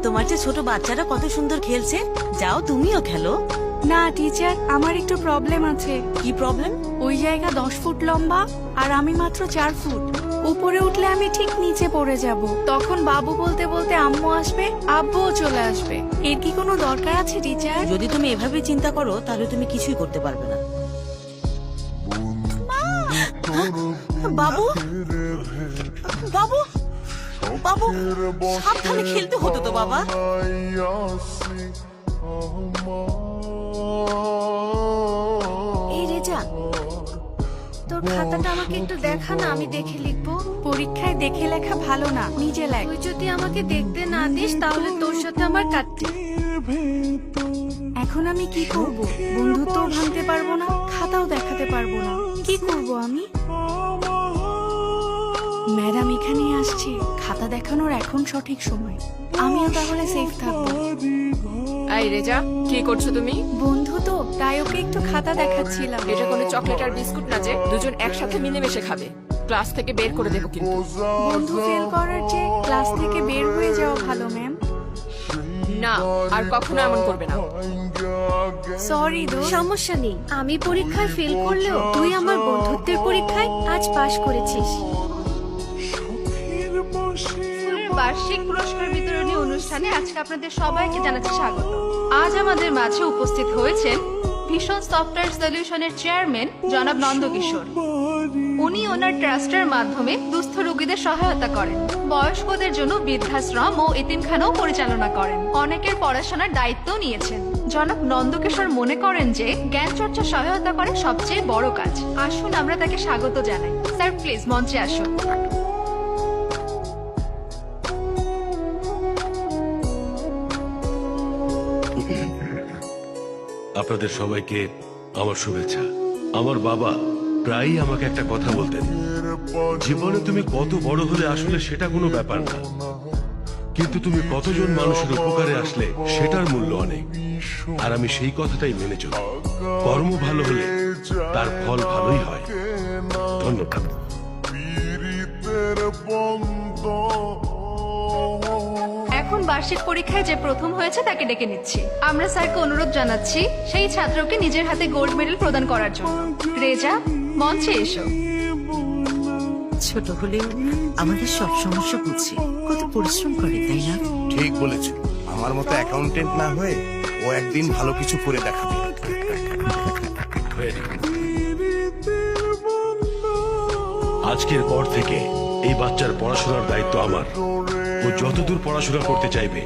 তোমার যে ছোট বাচ্চারা কত সুন্দর খেলছে, যাও তুমিও খেলো। না টিচার, আমার একটু প্রবলেম আছে। কি প্রবলেম? ওই জায়গা 10 ফুট লম্বা আর আমি মাত্র 4 ফুট। উপরে উঠলে আমি ঠিক নিচে পড়ে যাব। তখন বাবু বলতে বলতে আম্মু আসবে, আব্বুও চলে আসবে। এর কি কোনো দরকার আছে টিচার? যদি তুমি এভাবে চিন্তা করো তাহলে তুমি কিছুই করতে পারবে না। বাবু, বাবু, বাবু, সাবধানে খেলতে হতো তো বাবা। এই রেজা, তোর খাতাটা আমাকে একটু দেখা না, আমি দেখে লিখবো। পরীক্ষায় দেখে লেখা ভালো না, নিজে লেখ। তুই যদি আমাকে দেখতে না দিস তাহলে তোর সাথে আমার কাটতে। এখন আমি কি করব? বন্ধুত্বও ভাঙতে পারবো না, খাতাও দেখাতে পারবো না। কি করব আমি? ম্যাডাম এখানে আসছে, খাতা দেখানোর এখন সঠিক সময়। আমিও তাহলে সেফ থাকবো। এই রেজা, কি করছো তুমি? বন্ধু তো, তাই ওকে একটু খাতা দেখাচ্ছিলাম। এটা কোনো চকলেট আর বিস্কুট না যে দুজন একসাথে মিলেমিশে খাবে। ক্লাস থেকে বের করে দেবো কিন্তু। বন্ধু ফেল করার চেয়ে ক্লাস থেকে বের হয়ে যাওয়া ভালো ম্যাম। না, আর কখনো এমন করবে না। সরি দোস্ত। সমস্যা নেই, আমি পরীক্ষায় ফেল করলেও তুই আমার বন্ধুত্বের পরীক্ষায় আজ পাশ করেছিস। স্কুলের বার্ষিক পুরস্কার বিতরণী অনুষ্ঠানে আজকে আপনাদের সবাইকে জানাচ্ছি স্বাগত। আজ আমাদের মাঝে উপস্থিত হয়েছেন ভীষণ সফটওয়্যার সলিউশনের চেয়ারম্যান জনাব নন্দকিশোর। উনি ওনার ট্রাস্টের মাধ্যমে দুস্থ রোগীদের সহায়তা করেন, বয়স্কদের জন্য বৃদ্ধাশ্রম ও এতিমখানাও পরিচালনা করেন, অনেকের পড়াশোনার দায়িত্ব নিয়েছেন। জনাব নন্দকিশোর মনে করেন যে জ্ঞান চর্চা সহায়তা করে সবচেয়ে বড় কাজ। আসুন আমরা তাকে স্বাগত জানাই। স্যার প্লিজ মঞ্চে আসুন। আপনাদের সবাইকে আমার শুভেচ্ছা। আমার বাবা প্রায়ই আমাকে একটা কথা বলতেন, জীবনে তুমি কত বড় হলে আসলে সেটা কোনো ব্যাপার না, কিন্তু তুমি কতজন মানুষের উপকারে আসলে সেটার মূল্য অনেক। আর আমি সেই কথাটাই মেনে চলি। কর্ম ভালো হলে তার ফল ভালোই হয়। ধন্যবাদ। এখন বার্ষিক পরীক্ষায় যে প্রথম হয়েছে তাকে ডেকে নিচ্ছি। আমরা স্যারকে অনুরোধ জানাচ্ছি সেই ছাত্রকে নিজের হাতে গোল্ড মেডেল প্রদান করার জন্য। রেজা, মঞ্চে এসো। ছোট হলেও আমাদের সব সমস্যা বুঝছে, কত পরিশ্রম করে তাই না? ঠিক বলেছ। আমার মতো অ্যাকাউন্টেন্ট না হয়ে ও একদিন ভালো কিছু করে দেখাবে। আজকের পর থেকে এই বাচ্চার পড়াশোনার দায়িত্ব আমার। ও যতদূর পড়াশোনা করতে চাইবে